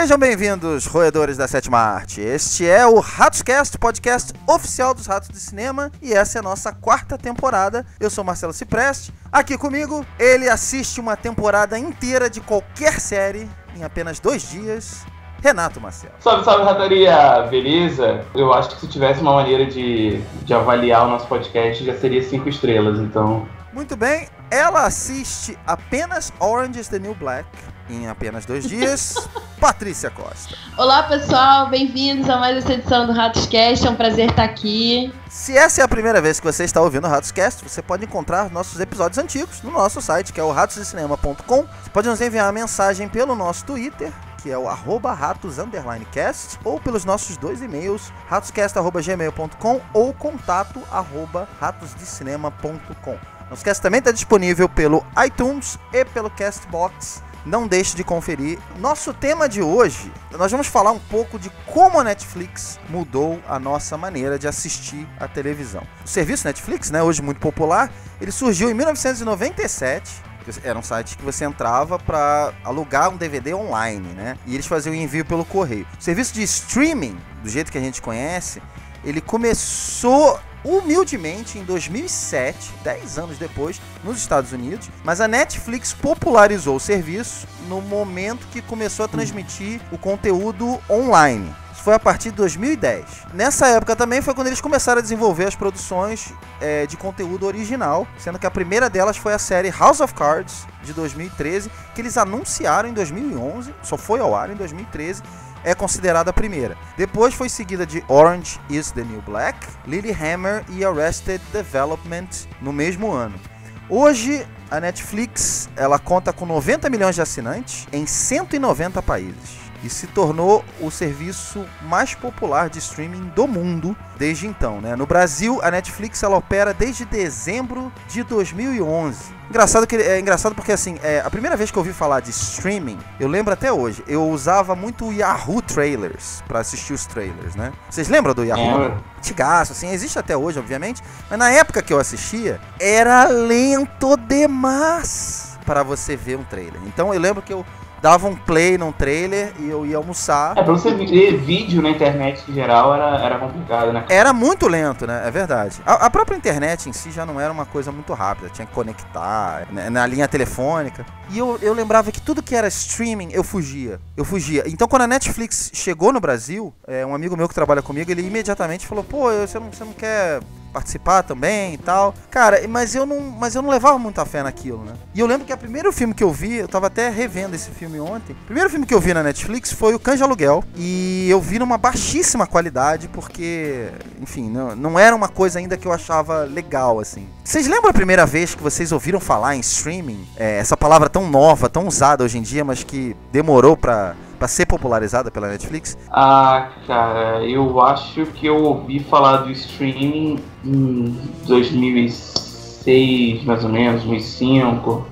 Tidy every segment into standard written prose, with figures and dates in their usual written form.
Sejam bem-vindos, roedores da sétima arte. Este é o RatosCast, podcast oficial dos Ratos de Cinema, e essa é a nossa quarta temporada. Eu sou Marcelo Cipreste. Aqui comigo, ele assiste uma temporada inteira de qualquer série em apenas 2 dias, Renato Marcelo. Salve, salve, rataria! Beleza? Eu acho que se tivesse uma maneira de avaliar o nosso podcast, já seria 5 estrelas, então... Muito bem, ela assiste apenas Orange is the New Black em apenas 2 dias, Patrícia Costa. Olá, pessoal, bem-vindos a mais essa edição do RatosCast, é um prazer estar aqui. Se essa é a primeira vez que você está ouvindo o RatosCast, você pode encontrar nossos episódios antigos no nosso site, que é o ratosdecinema.com. Você pode nos enviar uma mensagem pelo nosso Twitter, que é o @ratos_cast, ou pelos nossos 2 e-mails, ratoscast@gmail.com ou contato@ratosdecinema.com. Nosso cast também está disponível pelo iTunes e pelo Castbox. Não deixe de conferir. Nosso tema de hoje, nós vamos falar um pouco de como a Netflix mudou a nossa maneira de assistir a televisão. O serviço Netflix, né, hoje muito popular, ele surgiu em 1997. Era um site que você entrava para alugar um DVD online, né? E eles faziam o envio pelo correio. O serviço de streaming, do jeito que a gente conhece, ele começou humildemente em 2007, 10 anos depois, nos Estados Unidos, mas a Netflix popularizou o serviço no momento que começou a transmitir o conteúdo online. Isso foi a partir de 2010. Nessa época também foi quando eles começaram a desenvolver as produções de conteúdo original, sendo que a primeira delas foi a série House of Cards, de 2013, que eles anunciaram em 2011, só foi ao ar em 2013, é considerada a primeira. Depois foi seguida de Orange is the New Black, Lilyhammer e Arrested Development no mesmo ano. Hoje, a Netflix ela conta com 90 milhões de assinantes em 190 países e se tornou o serviço mais popular de streaming do mundo desde então, né? No Brasil, a Netflix ela opera desde dezembro de 2011. É engraçado porque assim, a primeira vez que eu ouvi falar de streaming, eu lembro até hoje, eu usava muito o Yahoo Trailers para assistir os trailers, né? Vocês lembram do Yahoo? Antigaço, assim, existe até hoje, obviamente, mas na época que eu assistia, era lento demais para você ver um trailer. Então eu lembro que eu dava um play num trailer e eu ia almoçar. Pra você ver vídeo na internet em geral era complicado, né? Era muito lento, né? É verdade. A própria internet em si já não era uma coisa muito rápida. Tinha que conectar, né, na linha telefônica. E eu lembrava que tudo que era streaming, eu fugia. Então quando a Netflix chegou no Brasil, um amigo meu que trabalha comigo, ele imediatamente falou, pô, você não quer participar também e tal. Cara, mas eu não levava muita fé naquilo, né? E eu lembro que o primeiro filme que eu vi, eu tava até revendo esse filme ontem, o primeiro filme que eu vi na Netflix foi o Cães de Aluguel, e eu vi numa baixíssima qualidade, porque, enfim, não era uma coisa ainda que eu achava legal, assim. Vocês lembram a primeira vez que vocês ouviram falar em streaming? Essa palavra tão nova, tão usada hoje em dia, mas que demorou pra ser popularizada pela Netflix? Ah, cara, eu acho que eu ouvi falar do streaming em 2006, mais ou menos, 2005.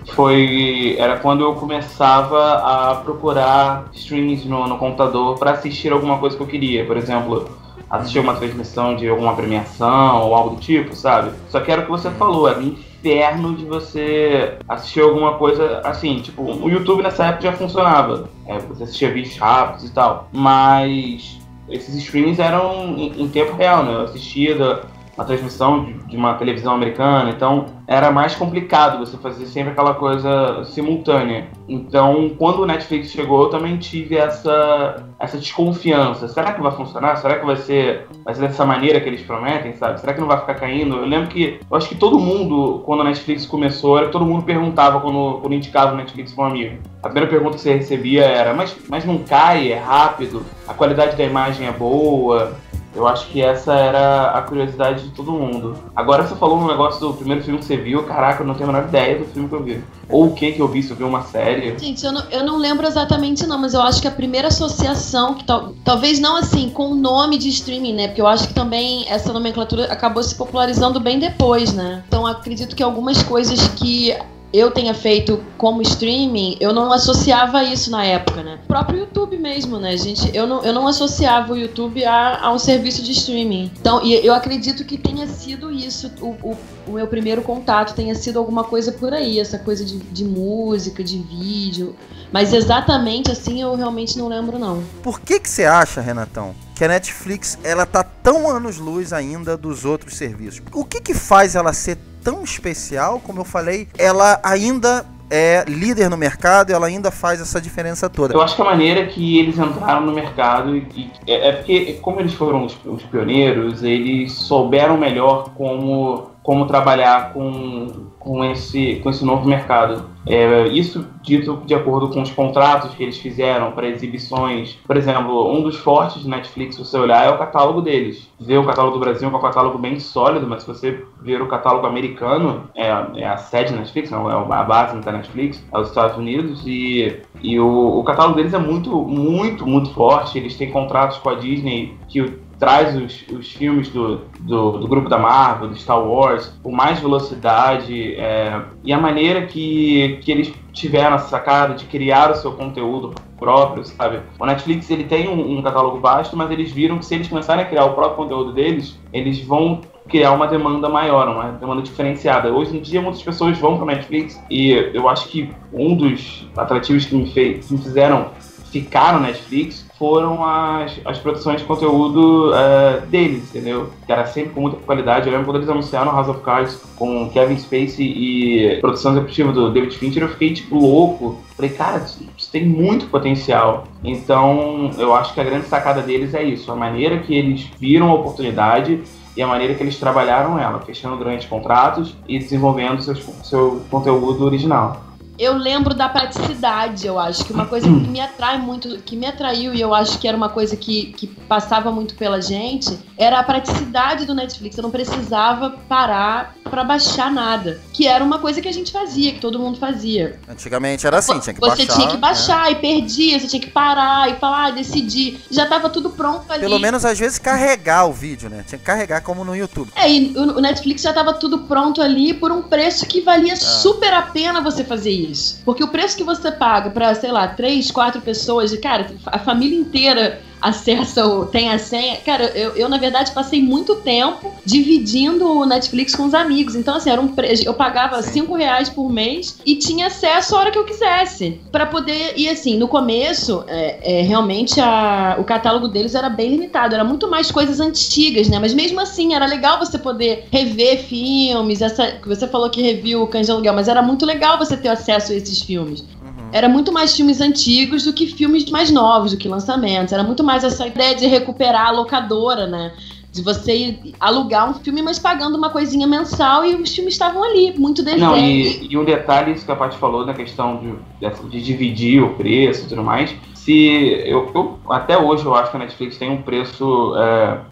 Era quando eu começava a procurar streamings no computador para assistir alguma coisa que eu queria. Por exemplo, assistir uma transmissão de alguma premiação ou algo do tipo, sabe? Só que era o que você falou, era um inferno de você assistir alguma coisa assim, tipo, o YouTube nessa época já funcionava, você assistia vídeos rápidos e tal, mas esses streamings eram em tempo real, né? Eu assistia uma transmissão de uma televisão americana, então era mais complicado você fazer sempre aquela coisa simultânea. Então, quando o Netflix chegou, eu também tive essa desconfiança. Será que vai funcionar? Será que vai ser dessa maneira que eles prometem, sabe? Será que não vai ficar caindo? Eu lembro que, eu acho que todo mundo, quando a Netflix começou, todo mundo perguntava quando indicava o Netflix para um amigo. A primeira pergunta que você recebia era, mas não cai, é rápido, a qualidade da imagem é boa? Eu acho que essa era a curiosidade de todo mundo. Agora você falou um negócio do primeiro filme que você viu, caraca, eu não tenho a menor ideia do filme que eu vi. Ou o que eu vi, se eu vi uma série. Gente, eu não lembro exatamente não, mas eu acho que a primeira associação, que talvez não assim, com o nome de streaming, né? Porque eu acho que também essa nomenclatura acabou se popularizando bem depois, né? Então acredito que algumas coisas que eu tenha feito como streaming, eu não associava isso na época, né? O próprio YouTube mesmo, né, gente? Eu não associava o YouTube a um serviço de streaming. Então, e eu acredito que tenha sido isso, o meu primeiro contato tenha sido alguma coisa por aí, essa coisa de música, de vídeo. Mas exatamente assim eu realmente não lembro, não. Por que você acha, Renatão, que a Netflix ela tá tão anos-luz ainda dos outros serviços? O que faz ela ser tão especial? Como eu falei, ela ainda é líder no mercado, ela ainda faz essa diferença toda. Eu acho que a maneira que eles entraram no mercado é porque, como eles foram os pioneiros, eles souberam melhor como trabalhar com esse novo mercado. Isso dito de acordo com os contratos que eles fizeram para exibições. Por exemplo, um dos fortes de Netflix, se você olhar, é o catálogo deles. Ver o catálogo do Brasil é um catálogo bem sólido, mas se você ver o catálogo americano, é a sede da Netflix, não é a base da Netflix, é os Estados Unidos, e o catálogo deles é muito, muito, muito forte. Eles têm contratos com a Disney que traz os filmes do grupo da Marvel, do Star Wars, com mais velocidade, e a maneira que eles tiveram essa sacada de criar o seu conteúdo próprio, sabe? O Netflix, ele tem um catálogo vasto, mas eles viram que se eles começarem a criar o próprio conteúdo deles, eles vão criar uma demanda maior, uma demanda diferenciada. Hoje em dia, muitas pessoas vão para o Netflix, e eu acho que um dos atrativos que me fizeram ficar no Netflix foram as produções de conteúdo deles, entendeu? Que era sempre com muita qualidade. Eu lembro quando eles anunciaram House of Cards com Kevin Spacey e produção executiva do David Fincher, eu fiquei tipo louco. Falei, cara, isso tem muito potencial. Então, eu acho que a grande sacada deles é isso, a maneira que eles viram a oportunidade e a maneira que eles trabalharam ela, fechando grandes contratos e desenvolvendo seu conteúdo original. Eu lembro da praticidade, eu acho que uma coisa que me atrai muito, que me atraiu, e eu acho que era uma coisa que passava muito pela gente, era a praticidade do Netflix. Eu não precisava parar pra baixar nada, que era uma coisa que a gente fazia, que todo mundo fazia. Antigamente era assim, tinha que baixar. Você tinha que baixar e perdia, você tinha que parar e falar, decidir. Já tava tudo pronto ali. Pelo menos às vezes carregar o vídeo, né? Tinha que carregar como no YouTube. E o Netflix já tava tudo pronto ali por um preço que valia super a pena você fazer isso. Porque o preço que você paga pra, sei lá, 3, 4 pessoas, cara, a família inteira tem a senha. Cara, eu na verdade passei muito tempo dividindo o Netflix com os amigos. Então, assim, eu pagava R$5 por mês e tinha acesso a hora que eu quisesse. Pra poder. E assim, no começo, realmente o catálogo deles era bem limitado. Era muito mais coisas antigas, né? Mas mesmo assim, era legal você poder rever filmes. Você falou que reviu o Cães de Aluguel, mas era muito legal você ter acesso a esses filmes. Era muito mais filmes antigos do que filmes mais novos, do que lançamentos. Era muito mais essa ideia de recuperar a locadora, né? De você alugar um filme, mas pagando uma coisinha mensal, e os filmes estavam ali, muito desenho. Não, e um detalhe, isso que a Paty falou, na questão de dividir o preço e tudo mais. Eu até hoje eu acho que a Netflix tem um preço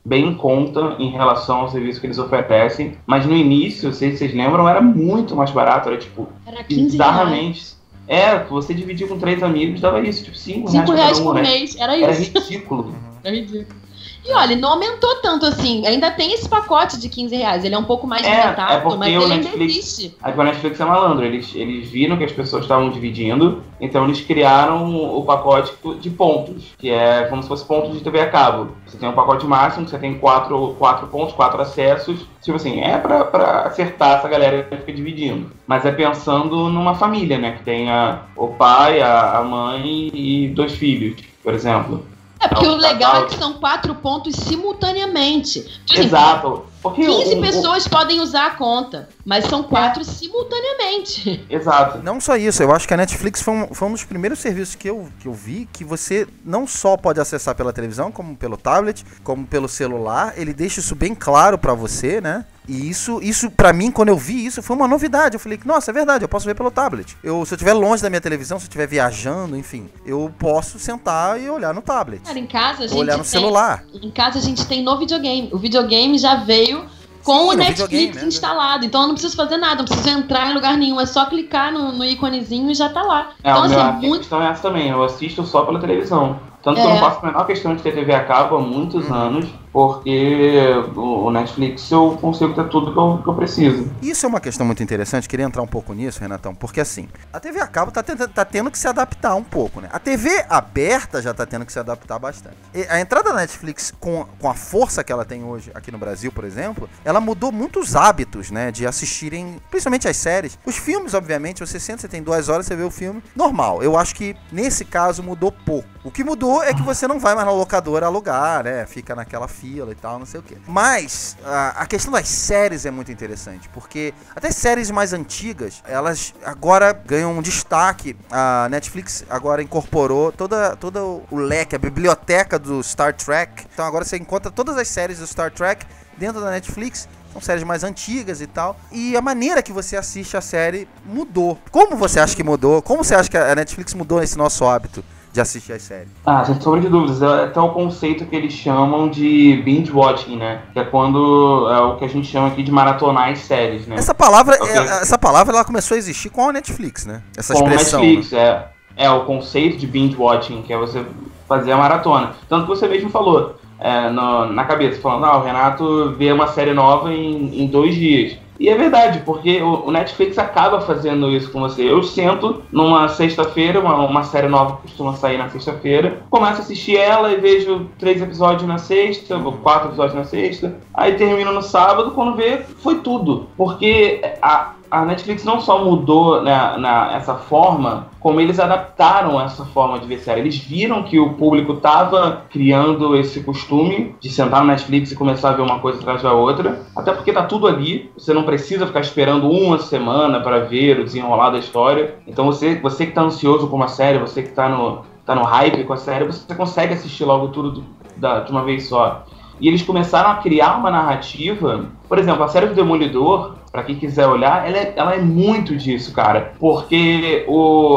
bem em conta em relação ao serviço que eles oferecem, mas no início, se vocês lembram, era muito mais barato, era tipo, era 15 bizarramente. Você dividir com 3 amigos, dava isso, tipo, R$5 por né? mês, era isso. Era ridículo. Era ridículo. E olha, não aumentou tanto assim. Ainda tem esse pacote de R$15. Ele é um pouco mais limitado, mas ele ainda existe. Aí o Netflix é malandro. Eles viram que as pessoas estavam dividindo, então eles criaram o pacote de pontos, que é como se fosse pontos de TV a cabo. Você tem um pacote máximo, que você tem 4 pontos, 4 acessos. Tipo assim, pra acertar essa galera que fica dividindo. Mas é pensando numa família, né? Que tenha o pai, a mãe e 2 filhos, por exemplo. Porque o legal é que são 4 pontos simultaneamente. Tipo, exato. Porque 15 pessoas podem usar a conta, mas são 4 simultaneamente. Exato. Não só isso, eu acho que a Netflix foi um dos primeiros serviços que eu vi que você não só pode acessar pela televisão, como pelo tablet, como pelo celular. Ele deixa isso bem claro pra você, né? E isso pra mim, quando eu vi isso, foi uma novidade. Eu falei, nossa, é verdade, eu posso ver pelo tablet. Se eu estiver longe da minha televisão, se eu estiver viajando, enfim, eu posso sentar e olhar no tablet. Cara, em casa a gente olhar no celular. Em casa a gente tem no videogame. O videogame já veio com o Netflix instalado. Então eu não preciso fazer nada, não preciso entrar em lugar nenhum. É só clicar no íconezinho e já tá lá. Então, assim, a questão é essa também. Eu assisto só pela televisão. Tanto que eu não faço a menor questão de ter TV a cabo há muitos anos. porque o Netflix eu consigo ter tudo que eu preciso. Isso é uma questão muito interessante, queria entrar um pouco nisso, Renatão, porque assim, a TV a cabo tá tendo que se adaptar um pouco, né? A TV aberta já tá tendo que se adaptar bastante. E a entrada da Netflix, com a força que ela tem hoje aqui no Brasil, por exemplo, ela mudou muitos hábitos, né, de assistirem, principalmente as séries. Os filmes, obviamente, você senta, você tem 2 horas, você vê o filme normal. Eu acho que, nesse caso, mudou pouco. O que mudou é que você não vai mais na locadora alugar, né, fica naquela fila e tal, não sei o quê. Mas a questão das séries é muito interessante, porque até séries mais antigas, elas agora ganham um destaque. A Netflix agora incorporou todo o leque, a biblioteca do Star Trek. Então agora você encontra todas as séries do Star Trek dentro da Netflix. São séries mais antigas e tal. E a maneira que você assiste a série mudou. Como você acha que mudou? Como você acha que a Netflix mudou esse nosso hábito de assistir as séries? Sem sombra de dúvidas. É até o conceito que eles chamam de binge watching, né? Que é quando é o que a gente chama aqui de maratonar as séries, né? Essa palavra ela começou a existir com a Netflix, né? Essa expressão. Com a Netflix, né? É o conceito de binge watching, que é você fazer a maratona. Tanto que você mesmo falou na cabeça, falando, o Renato vê uma série nova em 2 dias. E é verdade, porque o Netflix acaba fazendo isso com você. Eu sento numa sexta-feira, uma série nova que costuma sair na sexta-feira, começo a assistir ela e vejo 3 episódios na sexta, 4 episódios na sexta, aí termino no sábado, quando vê, foi tudo. Porque a Netflix não só mudou essa forma, como eles adaptaram essa forma de ver série. Eles viram que o público estava criando esse costume de sentar no Netflix e começar a ver uma coisa atrás da outra, até porque tá tudo ali, você não precisa ficar esperando uma semana para ver o desenrolar da história. Então você que tá ansioso com uma série, você que tá no hype com a série, você consegue assistir logo tudo de uma vez só. E eles começaram a criar uma narrativa. Por exemplo, a série do Demolidor, pra quem quiser olhar, ela é muito disso, cara. Porque,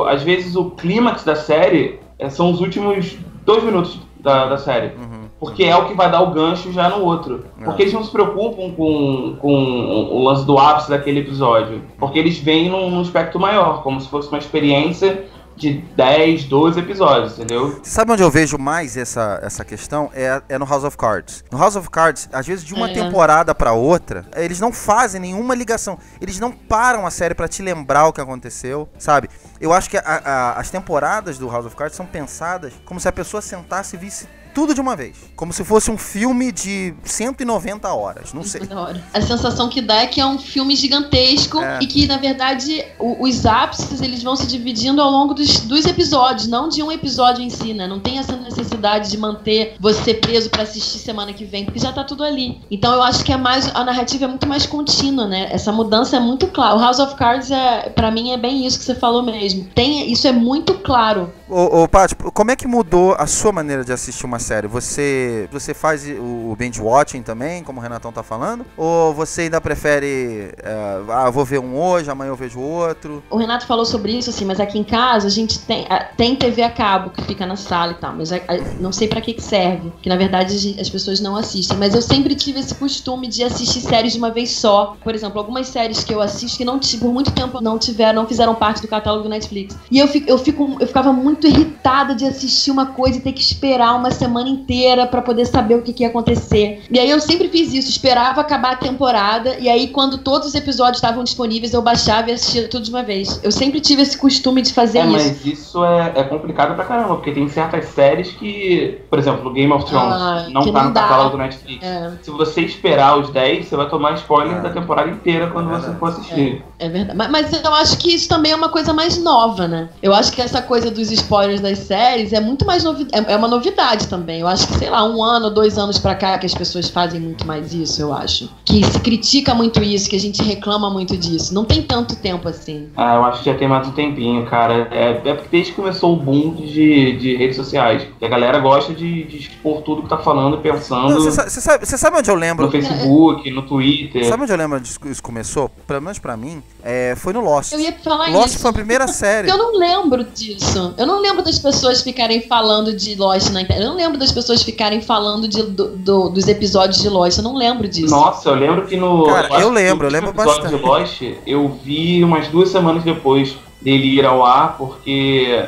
às vezes, o clímax da série são os últimos 2 minutos da série. Porque é o que vai dar o gancho já no outro. Porque eles não se preocupam com o lance do ápice daquele episódio. Porque eles vêm num aspecto maior, como se fosse uma experiência de 10, 12 episódios, entendeu? Sabe onde eu vejo mais essa questão? É no House of Cards. No House of Cards, às vezes de uma temporada pra outra, eles não fazem nenhuma ligação. Eles não param a série pra te lembrar o que aconteceu, sabe? Eu acho que as temporadas do House of Cards são pensadas como se a pessoa sentasse e visse tudo de uma vez. Como se fosse um filme de 190 horas, não sei. A sensação que dá é que é um filme gigantesco e que, na verdade, os ápices eles vão se dividindo ao longo dos episódios, não de um episódio em si, né? Não tem essa necessidade de manter você preso pra assistir semana que vem, porque já tá tudo ali. Então eu acho que a narrativa é muito mais contínua, né? Essa mudança é muito clara. O House of Cards, pra mim, é bem isso que você falou mesmo. Isso é muito claro. Ô Paty, como é que mudou a sua maneira de assistir uma série? Você faz o binge watching também, como o Renatão tá falando? Ou você ainda prefere, vou ver um hoje, amanhã eu vejo outro? O Renato falou sobre isso, assim, mas aqui em casa a gente tem TV a cabo que fica na sala e tal, mas não sei pra que serve, que na verdade as pessoas não assistem, mas eu sempre tive esse costume de assistir séries de uma vez só. Por exemplo, algumas séries que eu assisto que por muito tempo não fizeram parte do catálogo do Netflix. E eu ficava muito irritada de assistir uma coisa e ter que esperar uma semana inteira pra poder saber o que ia acontecer. E aí eu sempre fiz isso, esperava acabar a temporada, e aí quando todos os episódios estavam disponíveis, eu baixava e assistia tudo de uma vez. Eu sempre tive esse costume de fazer isso. Mas isso é complicado pra caramba, porque tem certas séries que, por exemplo, Game of Thrones não tá no catálogo do Netflix. Se você esperar os 10, você vai tomar spoiler da temporada inteira quando você for assistir. É verdade. Mas eu acho que isso também é uma coisa mais nova, né? Eu acho que essa coisa dos spoilers das séries é muito mais é uma novidade também. Eu acho que, sei lá, 1 ano, 2 anos pra cá que as pessoas fazem muito mais isso, eu acho. Que se critica muito isso, que a gente reclama muito disso. Não tem tanto tempo assim. Eu acho que já tem mais um tempinho, cara. É porque desde que começou o boom de redes sociais, que a galera gosta de expor tudo que tá falando e pensando. Você sabe onde eu lembro? No Facebook, no Twitter. Sabe onde eu lembro onde isso começou? Pelo menos pra mim, foi no Lost. Eu ia falar Lost isso. foi a primeira série. Eu não lembro disso. Eu não lembro das pessoas ficarem falando de Lost na internet. Eu não lembro das pessoas ficarem falando dos episódios de Lost. Eu não lembro disso. Nossa, eu lembro que no... Cara, eu lembro bastante. De Lost, eu vi umas 2 semanas depois dele ir ao ar, porque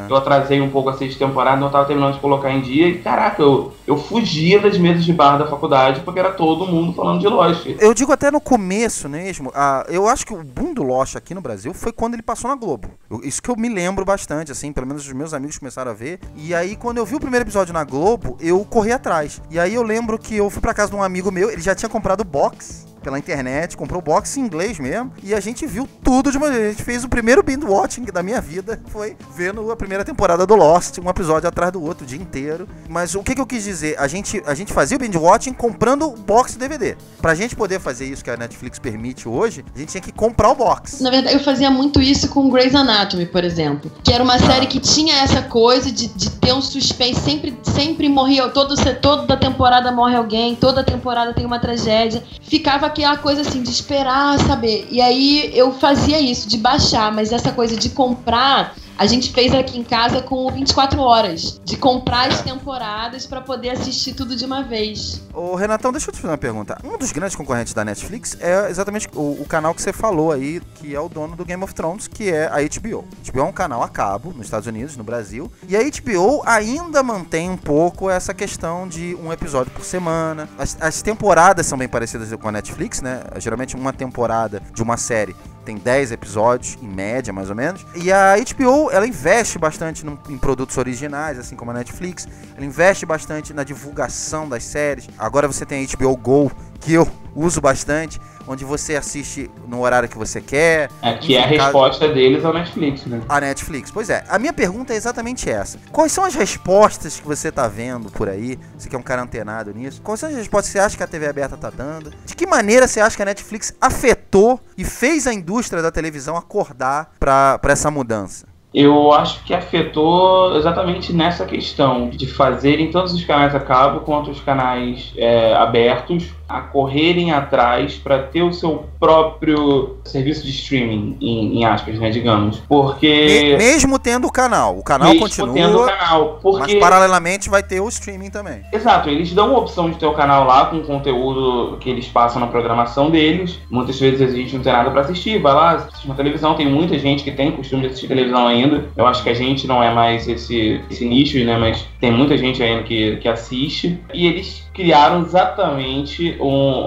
eu atrasei um pouco a 6ª temporada, não tava terminando de colocar em dia, e caraca, eu fugia das mesas de bar da faculdade, porque era todo mundo falando de Lost. Eu digo até no começo mesmo, eu acho que o boom do Lost aqui no Brasil foi quando ele passou na Globo. Isso que eu me lembro bastante, assim, pelo menos os meus amigos começaram a ver, e aí quando eu vi o primeiro episódio na Globo, eu corri atrás. E aí eu lembro que eu fui pra casa de um amigo meu, ele já tinha comprado o box pela internet, comprou o box em inglês mesmo, e a gente viu tudo de uma vez. A gente fez o primeiro binge watching da minha vida, foi vendo a primeira temporada do Lost, um episódio atrás do outro, o dia inteiro. Mas o que eu quis dizer? A gente fazia o binge watching comprando o box DVD. Pra gente poder fazer isso que a Netflix permite hoje, a gente tinha que comprar o box. Na verdade, eu fazia muito isso com Grey's Anatomy, por exemplo, que era uma série que tinha essa coisa de ter um suspense, sempre morria, toda temporada morre alguém, toda temporada tem uma tragédia, ficava aquela coisa assim de esperar saber, e aí eu fazia isso, de baixar, mas essa coisa de comprar, a gente fez aqui em casa com 24 horas, de comprar as temporadas pra poder assistir tudo de uma vez. Ô Renatão, deixa eu te fazer uma pergunta. Um dos grandes concorrentes da Netflix é exatamente o canal que você falou aí, que é o dono do Game of Thrones, que é a HBO. A HBO é um canal a cabo nos Estados Unidos, no Brasil, e a HBO ainda mantém um pouco essa questão de um episódio por semana. As temporadas são bem parecidas com a Netflix, né? Geralmente uma temporada de uma série tem 10 episódios, em média, mais ou menos. E a HBO, ela investe bastante em produtos originais, assim como a Netflix. Ela investe bastante na divulgação das séries. Agora você tem a HBO Go, que eu uso bastante, onde você assiste no horário que você quer. Que é a resposta deles ao Netflix, né? A Netflix, pois é. A minha pergunta é exatamente essa. Quais são as respostas que você tá vendo por aí? Você que é um cara antenado nisso. Quais são as respostas que você acha que a TV aberta tá dando? De que maneira você acha que a Netflix afetou e fez a indústria da televisão acordar pra essa mudança? Eu acho que afetou exatamente nessa questão de fazerem todos os canais a cabo quanto os canais abertos a correrem atrás para ter o seu próprio serviço de streaming, em aspas, né, digamos. Porque... Mesmo tendo o canal continua, tendo o canal, porque... mas paralelamente vai ter o streaming também. Exato, eles dão a opção de ter o canal lá com o conteúdo que eles passam na programação deles. Muitas vezes a gente não tem nada para assistir, vai lá, assiste uma televisão. Tem muita gente que tem costume de assistir televisão ainda. Eu acho que a gente não é mais esse nicho, né, mas tem muita gente ainda que assiste. E eles criaram exatamente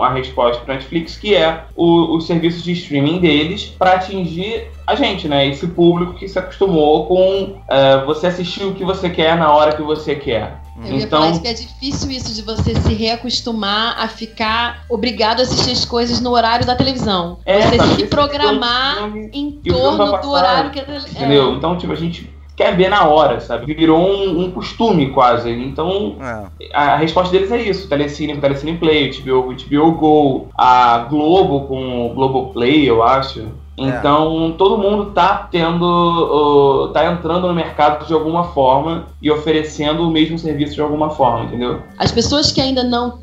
a resposta para Netflix, que é os serviços de streaming deles, para atingir a gente, né? Esse público que se acostumou com você assistir o que você quer na hora que você quer. Eu ia falar isso, que é difícil isso de você se reacostumar a ficar obrigado a assistir as coisas no horário da televisão. Você se programar em torno do horário que a televisão... Entendeu? Então, tipo, a gente quer ver na hora, sabe? Virou um costume quase. Então, a resposta deles é isso. Telecine com Telecine Play, HBO Go, a Globo com o Globoplay, eu acho. Então, todo mundo tá entrando no mercado de alguma forma e oferecendo o mesmo serviço de alguma forma, entendeu? As pessoas que ainda não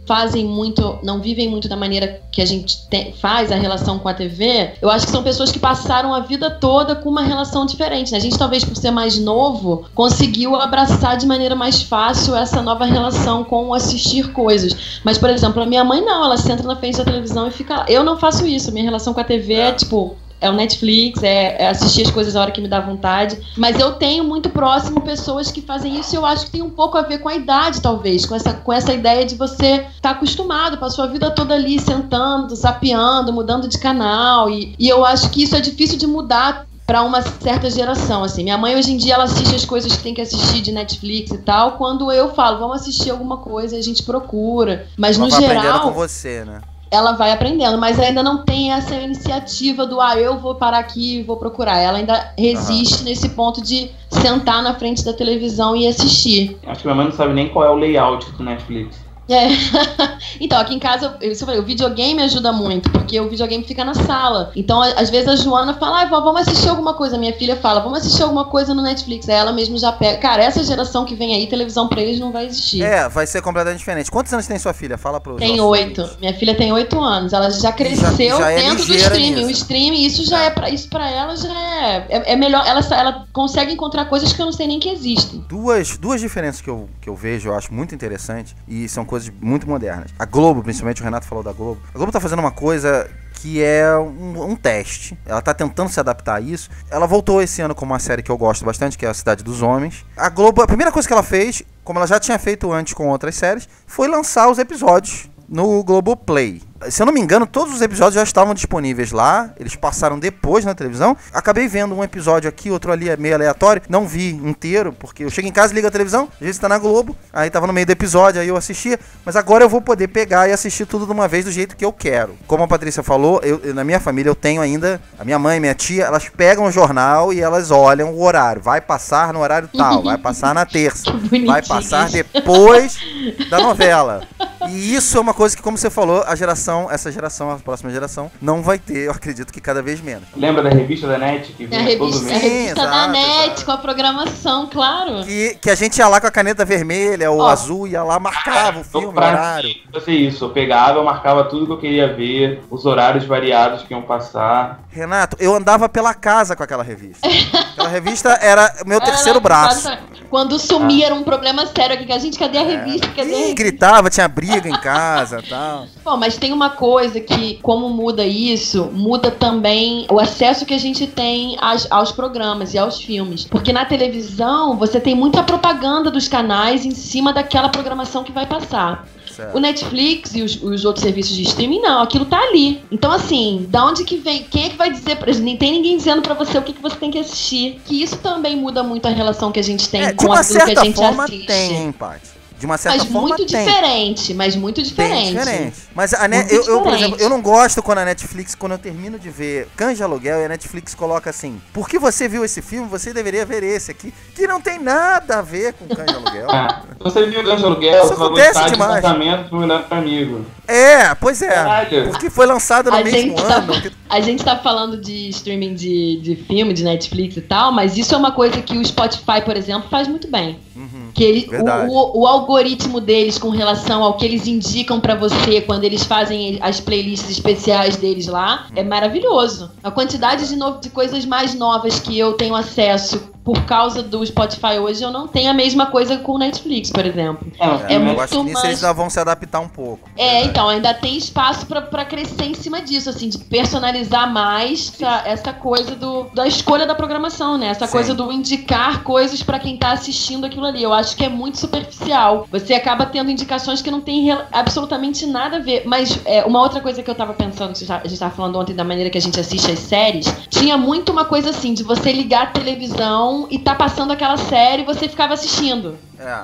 vivem muito da maneira que a gente faz a relação com a TV, eu acho que são pessoas que passaram a vida toda com uma relação diferente, né? A gente, talvez por ser mais novo, conseguiu abraçar de maneira mais fácil essa nova relação com assistir coisas. Mas, por exemplo, a minha mãe não, ela senta na frente da televisão e fica lá. Eu não faço isso, minha relação com a TV é tipo... É o Netflix, é assistir as coisas a hora que me dá vontade. Mas eu tenho muito próximo pessoas que fazem isso, e eu acho que tem um pouco a ver com a idade, talvez. Com essa ideia de você estar acostumado, passou a vida toda ali, sentando, zapeando, mudando de canal. E eu acho que isso é difícil de mudar para uma certa geração, assim. Minha mãe, hoje em dia, ela assiste as coisas que tem que assistir de Netflix e tal. Quando eu falo, vamos assistir alguma coisa, a gente procura. Mas, no geral... aprendendo com você, né? Ela vai aprendendo, mas ainda não tem essa iniciativa do eu vou parar aqui e vou procurar. Ela ainda resiste nesse ponto de sentar na frente da televisão e assistir. Acho que minha mãe não sabe nem qual é o layout do Netflix. Então, aqui em casa, o videogame ajuda muito, porque o videogame fica na sala. Então, às vezes a Joana fala, vamos assistir alguma coisa. Minha filha fala, vamos assistir alguma coisa no Netflix. Aí ela mesmo já pega. Cara, essa geração que vem aí, televisão pra eles não vai existir. Vai ser completamente diferente. Quantos anos tem sua filha? Fala pro Tem 8. Minha filha tem 8 anos. Ela já cresceu já dentro do streaming. Nisso. O streaming, isso já isso pra ela já é melhor. Ela consegue encontrar coisas que eu não sei nem que existem. Duas diferenças que eu vejo, eu acho muito interessante, e são coisas muito modernas. A Globo, principalmente, o Renato falou da Globo. A Globo tá fazendo uma coisa que é um teste. Ela tá tentando se adaptar a isso. Ela voltou esse ano com uma série que eu gosto bastante, que é A Cidade dos Homens. A Globo, a primeira coisa que ela fez, como ela já tinha feito antes com outras séries, foi lançar os episódios no Globoplay. Se eu não me engano, todos os episódios já estavam disponíveis lá. Eles passaram depois na televisão. Acabei vendo um episódio aqui, outro ali, meio aleatório. Não vi inteiro, porque eu chego em casa, ligo a televisão, às vezes tá na Globo, aí tava no meio do episódio, aí eu assistia. Mas agora eu vou poder pegar e assistir tudo de uma vez do jeito que eu quero. Como a Patrícia falou, na minha família eu tenho ainda, a minha mãe e minha tia, elas pegam o jornal e elas olham o horário. Vai passar no horário tal, vai passar na terça, vai passar depois da novela. E isso é uma coisa que, como você falou, essa geração, a próxima geração, não vai ter, eu acredito que cada vez menos. Lembra da revista da NET? Que vinha todo mês? A revista da NET, com a programação, claro. Que a gente ia lá com a caneta vermelha, ou azul, ia lá, marcava o filme, o horário. Eu sei isso, eu pegava, eu marcava tudo que eu queria ver, os horários variados que iam passar. Renato, eu andava pela casa com aquela revista. Aquela revista era o meu terceiro braço. Quando sumia era um problema sério aqui, que a gente, cadê a revista? Cadê a revista? Gritava, tinha briga em casa e tal. Bom, mas tem uma coisa que, como muda isso, muda também o acesso que a gente tem aos programas e aos filmes. Porque na televisão, você tem muita propaganda dos canais em cima daquela programação que vai passar. Certo. O Netflix e os outros serviços de streaming, não, aquilo tá ali. Então, assim, da onde que vem? Quem é que vai dizer pra gente? Nem tem ninguém dizendo pra você o que você tem que assistir. Que isso também muda muito a relação que a gente tem com aquilo que a gente assiste. Tem, Paty. De uma certa forma muito diferente, mas muito diferente. Mas eu, por exemplo, eu não gosto quando a Netflix, quando eu termino de ver Cães de Aluguel e a Netflix coloca assim: porque você viu esse filme, você deveria ver esse aqui, que não tem nada a ver com Cães de Aluguel. Se você viu Cães de Aluguel, você vai gostar de Casamento do Melhor Amigo. Pois é. Caralho. Porque foi lançado no mesmo ano. A gente tá falando de streaming de filme, de Netflix e tal, mas isso é uma coisa que o Spotify, por exemplo, faz muito bem. Que o algoritmo deles com relação ao que eles indicam pra você quando eles fazem as playlists especiais deles lá é maravilhoso. A quantidade de coisas mais novas que eu tenho acesso por causa do Spotify hoje, eu não tenho a mesma coisa com o Netflix, por exemplo. Eu acho que nisso eles ainda vão se adaptar um pouco. Então, ainda tem espaço pra crescer em cima disso, assim, de personalizar mais essa coisa da escolha da programação, né? Essa coisa do indicar coisas pra quem tá assistindo aquilo ali. Eu acho que é muito superficial. Você acaba tendo indicações que não tem absolutamente nada a ver. Mas uma outra coisa que eu tava pensando, que a gente tava falando ontem da maneira que a gente assiste as séries, tinha muito uma coisa assim, de você ligar a televisão e tá passando aquela série e você ficava assistindo.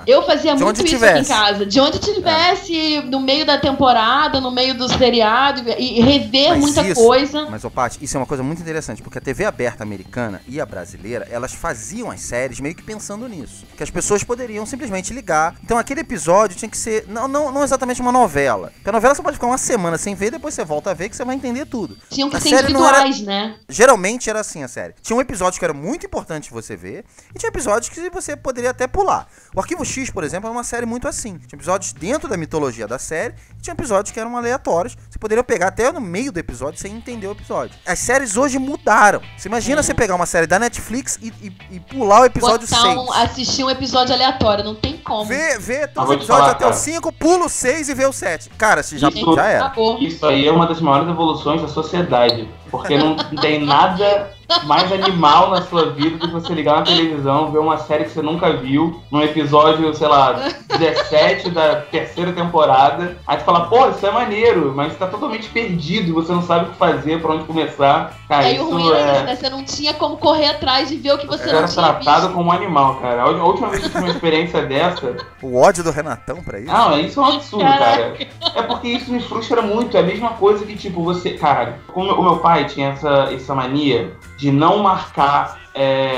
Eu fazia muito isso aqui em casa. De onde tivesse, no meio da temporada, no meio do seriado, e rever muita coisa. Mas, Paty, isso é uma coisa muito interessante, porque a TV aberta americana e a brasileira, elas faziam as séries meio que pensando nisso. Que as pessoas poderiam simplesmente ligar. Então aquele episódio tinha que ser, não exatamente uma novela. Porque a novela você pode ficar uma semana sem ver, depois você volta a ver que você vai entender tudo. Tinham que ser individuais, né? Geralmente era assim a série. Tinha um episódio que era muito importante você ver, e tinha episódios que você poderia até pular. O Arquivo X, por exemplo, é uma série muito assim. Tinha episódios dentro da mitologia da série, e tinha episódios que eram aleatórios. Você poderia pegar até no meio do episódio sem entender o episódio. As séries hoje mudaram. Você imagina você pegar uma série da Netflix e pular o episódio 6. Assistir um episódio aleatório, não tem como. Vê todos os episódios até o 5, pula o 6 e vê o 7. Cara, já era. Isso aí é uma das maiores evoluções da sociedade. Porque não tem nada mais animal na sua vida do que você ligar na televisão, ver uma série que você nunca viu, num episódio, sei lá, 17 da terceira temporada. Aí você fala, pô, isso é maneiro, mas você tá totalmente perdido, você não sabe o que fazer, pra onde começar. Cara, isso o ruim era isso, você não tinha como correr atrás de ver o que você não tinha visto. Era tratado como um animal, cara. A última vez que eu tive uma experiência dessa... O ódio do Renatão pra isso? Não, isso é um absurdo, cara. É porque isso me frustra muito. É a mesma coisa que, tipo, você... Cara, o meu pai tinha essa mania de não marcar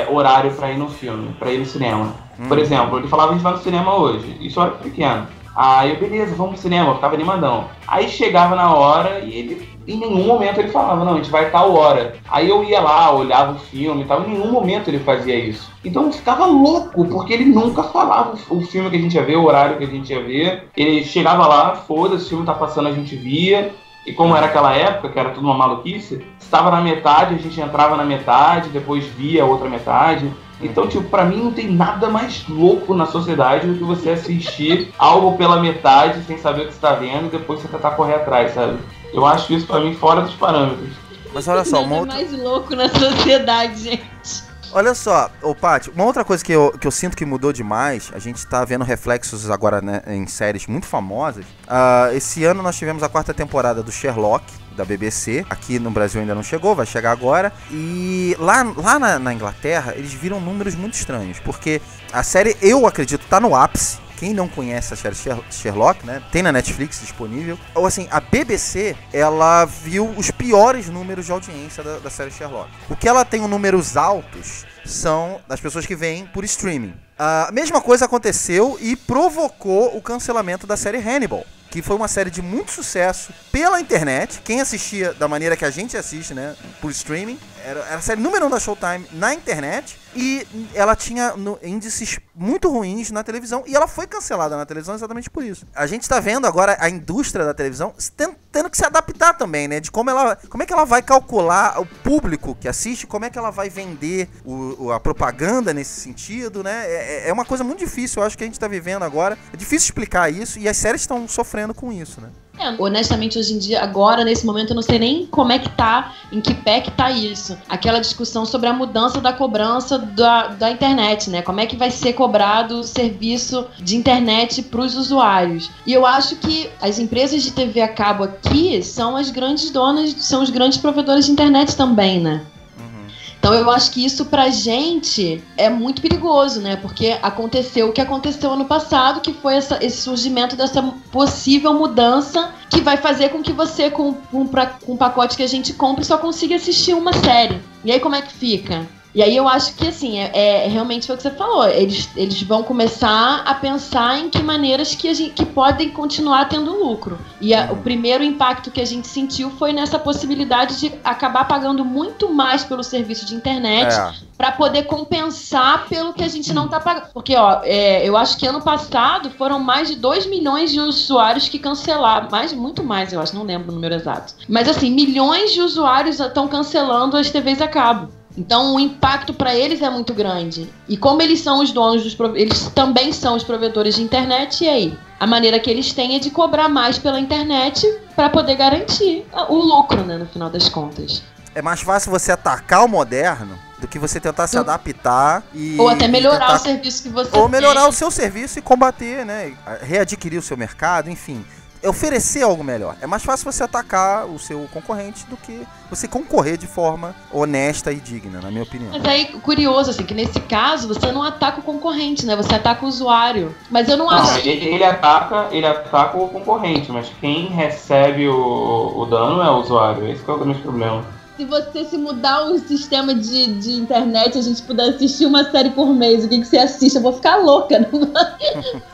horário pra ir no filme, pra ir no cinema. Por exemplo, ele falava, a gente vai no cinema hoje. Isso eu era pequeno. Aí eu, beleza, vamos pro cinema, eu ficava animadão. Aí chegava na hora e ele, em nenhum momento ele falava, não, a gente vai tal hora. Aí eu ia lá, olhava o filme e tal, em nenhum momento ele fazia isso. Então eu ficava louco, porque ele nunca falava o filme que a gente ia ver, o horário que a gente ia ver. Ele chegava lá, foda-se, o filme tá passando, a gente via. E como era aquela época, que era tudo uma maluquice, estava na metade, a gente entrava na metade, depois via a outra metade. Então, tipo, pra mim não tem nada mais louco na sociedade do que você assistir algo pela metade sem saber o que você tá vendo e depois você tentar correr atrás, sabe? Eu acho isso, pra mim, fora dos parâmetros. Mas olha só, Nada mais louco na sociedade, gente. Olha só, Paty, uma outra coisa que eu sinto que mudou demais, a gente tá vendo reflexos agora, né, em séries muito famosas. Esse ano nós tivemos a 4ª temporada do Sherlock, da BBC. Aqui no Brasil ainda não chegou, vai chegar agora. E lá na Inglaterra, eles viram números muito estranhos, porque a série, eu acredito, tá no ápice. Quem não conhece a série Sherlock, né? Tem na Netflix disponível. Ou assim, a BBC, ela viu os piores números de audiência da série Sherlock. O que ela tem números altos são das pessoas que vêm por streaming. A mesma coisa aconteceu e provocou o cancelamento da série Hannibal, que foi uma série de muito sucesso pela internet. Quem assistia da maneira que a gente assiste, né, por streaming, era a série número 1 da Showtime na internet, e ela tinha índices muito ruins na televisão, e ela foi cancelada na televisão exatamente por isso. A gente tá vendo agora a indústria da televisão tendo que se adaptar também, né, de como é que ela vai calcular o público que assiste, como é que ela vai vender a propaganda nesse sentido, né. É uma coisa muito difícil, eu acho que a gente tá vivendo agora. É difícil explicar isso, e as séries estão sofrendo com isso, né. Honestamente, hoje em dia, agora, nesse momento, eu não sei nem como é que tá, em que pé que tá isso. Aquela discussão sobre a mudança da cobrança da internet, né? Como é que vai ser cobrado o serviço de internet pros usuários. E eu acho que as empresas de TV a cabo aqui são as grandes donas, são os grandes provedores de internet também, né? Então eu acho que isso pra gente é muito perigoso, né? Porque aconteceu o que aconteceu ano passado, que foi esse surgimento dessa possível mudança que vai fazer com que você, com um pacote que a gente compre, só consiga assistir uma série. E aí como é que fica? E aí eu acho que, assim, realmente foi o que você falou. Eles vão começar a pensar em que maneiras que podem continuar tendo lucro. E o primeiro impacto que a gente sentiu foi nessa possibilidade de acabar pagando muito mais pelo serviço de internet para poder compensar pelo que a gente não tá pagando. Porque, eu acho que ano passado foram mais de 2 milhões de usuários que cancelaram. Muito mais, eu acho, não lembro o número exato. Mas, assim, milhões de usuários estão cancelando as TVs a cabo. Então o impacto para eles é muito grande. E como eles são os donos eles também são os provedores de internet, e aí? A maneira que eles têm é de cobrar mais pela internet para poder garantir o lucro, né, no final das contas. É mais fácil você atacar o moderno do que você tentar se adaptar e... Ou até melhorar o serviço que você tem. Ou melhorar o seu serviço e combater, né? Readquirir o seu mercado, enfim. Oferecer algo melhor. É mais fácil você atacar o seu concorrente do que você concorrer de forma honesta e digna, na minha opinião. Mas aí, curioso, assim, que nesse caso você não ataca o concorrente, né? Você ataca o usuário. Mas eu não acho... Ele ataca o concorrente, mas quem recebe o dano é o usuário. Esse que é o grande problema. Se você se mudar o sistema de internet, a gente puder assistir uma série por mês, o que você assiste? Eu vou ficar louca.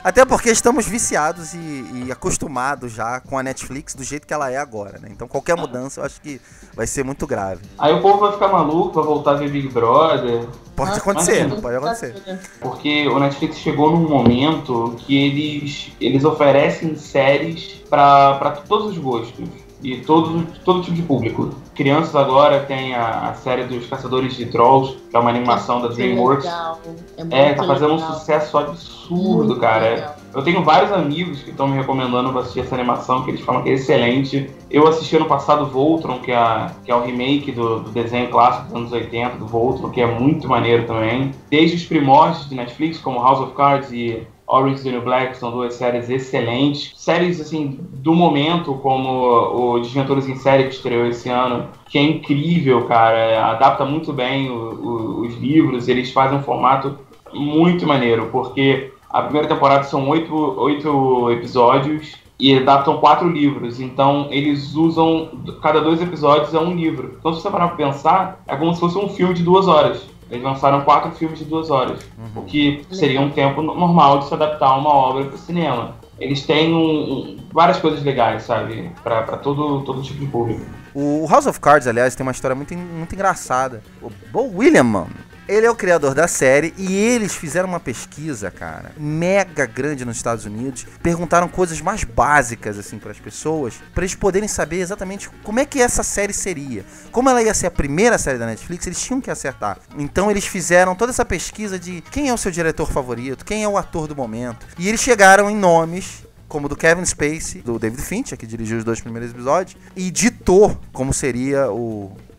Até porque estamos viciados e acostumados já com a Netflix do jeito que ela é agora, né? Então qualquer mudança eu acho que vai ser muito grave. Aí o povo vai ficar maluco, vai voltar a ver Big Brother. Pode acontecer, pode acontecer. Porque o Netflix chegou num momento que eles oferecem séries para todos os gostos. E todo tipo de público. Crianças agora tem a série dos Caçadores de Trolls, que é uma animação da DreamWorks. Tá fazendo um sucesso absurdo, muito cara. Legal. Eu tenho vários amigos que estão me recomendando pra assistir essa animação, que eles falam que é excelente. Eu assisti ano passado Voltron, que é o remake do desenho clássico dos anos 80, do Voltron, que é muito maneiro também. Desde os primórdios de Netflix, como House of Cards e Orange is the New Black, são duas séries excelentes. Séries, assim, do momento, como o Desventuras em Série, que estreou esse ano, que é incrível, cara. Adapta muito bem os livros, eles fazem um formato muito maneiro, porque a primeira temporada são 8 episódios e adaptam 4 livros. Então, eles usam... Cada 2 episódios é um livro. Então, se você parar pra pensar, é como se fosse um filme de 2 horas. Eles lançaram 4 filmes de 2 horas, o que seria um tempo normal de se adaptar a uma obra para o cinema. Eles têm várias coisas legais, sabe, para todo tipo de público. O House of Cards, aliás, tem uma história muito engraçada. O Bo William, mano, ele é o criador da série e eles fizeram uma pesquisa, cara, mega grande nos Estados Unidos. Perguntaram coisas mais básicas, assim, para as pessoas, para eles poderem saber exatamente como é que essa série seria. Como ela ia ser a primeira série da Netflix, eles tinham que acertar. Então eles fizeram toda essa pesquisa de quem é o seu diretor favorito, quem é o ator do momento. E eles chegaram em nomes como do Kevin Spacey, do David Fincher, que dirigiu os 2 primeiros episódios, e ditou como seria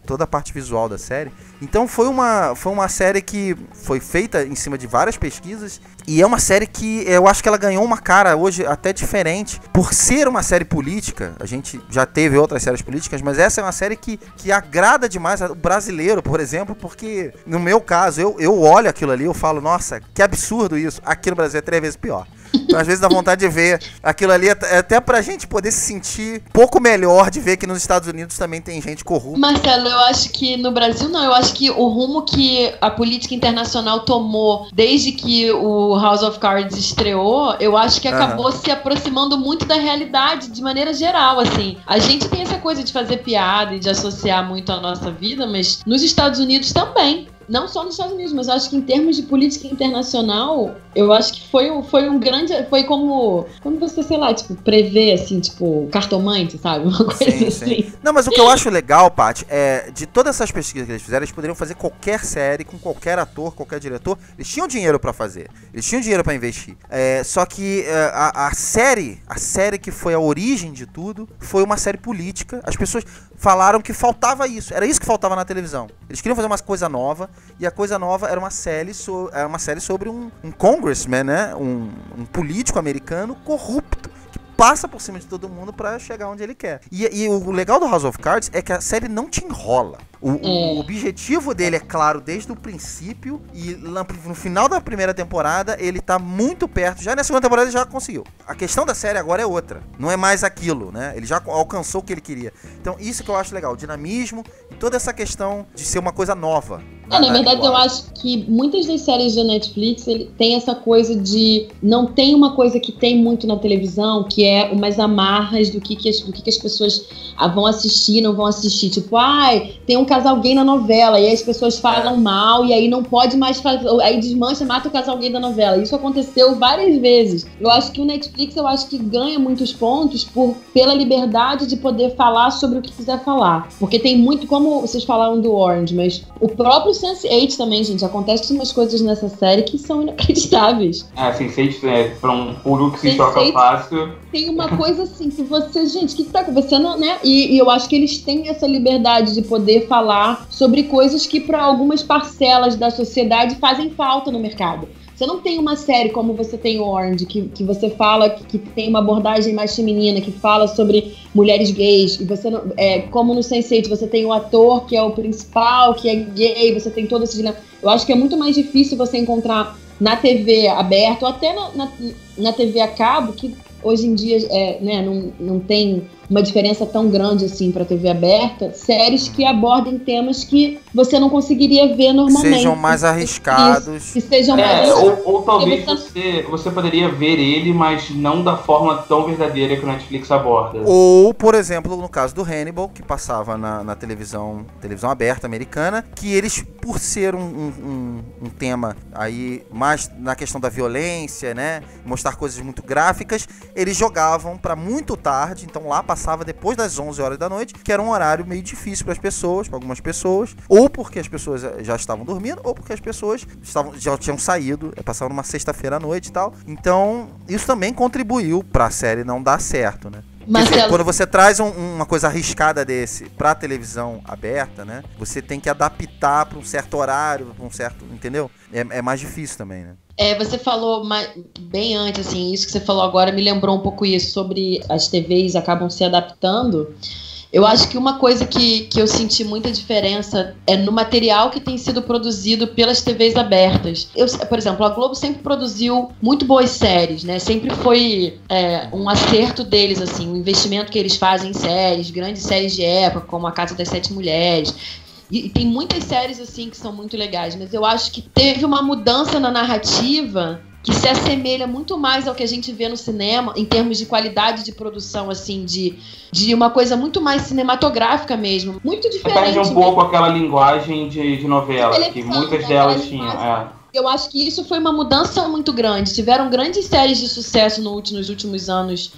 toda a parte visual da série. Então foi uma série que foi feita em cima de várias pesquisas, e é uma série que eu acho que ela ganhou uma cara hoje até diferente, por ser uma série política. A gente já teve outras séries políticas, mas essa é uma série que agrada demais o brasileiro, por exemplo, porque no meu caso, eu olho aquilo ali, eu falo, nossa, que absurdo isso, aqui no Brasil é 3 vezes pior. Então, às vezes dá vontade de ver aquilo ali, até pra gente poder se sentir um pouco melhor de ver que nos Estados Unidos também tem gente corrupta. Marcelo, eu acho que no Brasil não, eu acho que o rumo que a política internacional tomou desde que o House of Cards estreou, eu acho que acabou se aproximando muito da realidade de maneira geral, assim. A gente tem essa coisa de fazer piada e de associar muito a nossa vida, mas nos Estados Unidos também. Não só nos Estados Unidos, mas eu acho que em termos de política internacional, eu acho que foi um grande... Foi como você, sei lá, tipo, prevê, assim, tipo, cartomante, sabe? Uma coisa assim. Sim. Não, mas o que eu acho legal, Paty, de todas essas pesquisas que eles fizeram, eles poderiam fazer qualquer série, com qualquer ator, qualquer diretor. Eles tinham dinheiro pra fazer. Eles tinham dinheiro pra investir. Só que a série que foi a origem de tudo, foi uma série política. As pessoas falaram que faltava isso. Era isso que faltava na televisão. Eles queriam fazer uma coisa nova. E a coisa nova era uma série sobre um congressman, né? Um político americano corrupto, que passa por cima de todo mundo pra chegar onde ele quer. E o legal do House of Cards é que a série não te enrola. O objetivo dele é claro desde o princípio, e no final da primeira temporada ele tá muito perto. Já na segunda temporada ele já conseguiu. A questão da série agora é outra. Não é mais aquilo, né? Ele já alcançou o que ele queria. Então isso que eu acho legal, o dinamismo e toda essa questão de ser uma coisa nova. Na verdade, eu acho que muitas das séries da Netflix tem essa coisa de... Não tem uma coisa que tem muito na televisão, que é umas amarras do que as pessoas vão assistir, não vão assistir. Tipo, tem um casal gay na novela, e aí as pessoas falam mal, e aí não pode mais fazer... Aí desmancha, mata o casal gay da novela. Isso aconteceu várias vezes. Eu acho que o Netflix, ganha muitos pontos pela liberdade de poder falar sobre o que quiser falar. Porque tem muito, como vocês falaram do Orange, mas o próprio Sense8 também, gente, acontecem umas coisas nessa série que são inacreditáveis. Sense8 pra um público que se choca fácil. Tem uma coisa assim, que você, gente, o que tá acontecendo, né? E eu acho que eles têm essa liberdade de poder falar sobre coisas que pra algumas parcelas da sociedade fazem falta no mercado. Você não tem uma série como você tem o Orange, que você fala que tem uma abordagem mais feminina, que fala sobre mulheres gays, e você não, como no Sense8, você tem o ator que é o principal, que é gay, você tem todo esse dilema. Eu acho que é muito mais difícil você encontrar na TV aberta, ou até na TV a cabo, que hoje em dia não tem uma diferença tão grande assim pra TV aberta, séries que abordem temas que você não conseguiria ver normalmente. Sejam mais arriscados. Que sejam mais... Ou talvez você poderia ver ele, mas não da forma tão verdadeira que o Netflix aborda. Ou, por exemplo, no caso do Hannibal, que passava na televisão aberta americana, que eles, por ser um tema aí mais na questão da violência, né, mostrar coisas muito gráficas, eles jogavam pra muito tarde, então lá passava depois das 11 horas da noite, que era um horário meio difícil para algumas pessoas, ou porque as pessoas já estavam dormindo, ou porque as pessoas já tinham saído, passavam numa sexta-feira à noite e tal. Então, isso também contribuiu pra série não dar certo, né? Marcelo, quando você traz uma coisa arriscada desse pra televisão aberta, né? Você tem que adaptar pra um certo horário, pra um certo... Entendeu? É mais difícil também, né? Você falou bem antes, assim, isso que você falou agora me lembrou um pouco isso, sobre as TVs acabam se adaptando. Eu acho que uma coisa que eu senti muita diferença é no material que tem sido produzido pelas TVs abertas. Por exemplo, a Globo sempre produziu muito boas séries, né? Sempre foi um acerto deles, assim, o investimento que eles fazem em séries, grandes séries de época, como A Casa das Sete Mulheres. E tem muitas séries, assim, que são muito legais, mas eu acho que teve uma mudança na narrativa que se assemelha muito mais ao que a gente vê no cinema, em termos de qualidade de produção, assim, de uma coisa muito mais cinematográfica mesmo, muito diferente. Perde um pouco aquela linguagem de novela, que muitas delas tinham. Eu acho que isso foi uma mudança muito grande. Tiveram grandes séries de sucesso nos últimos anos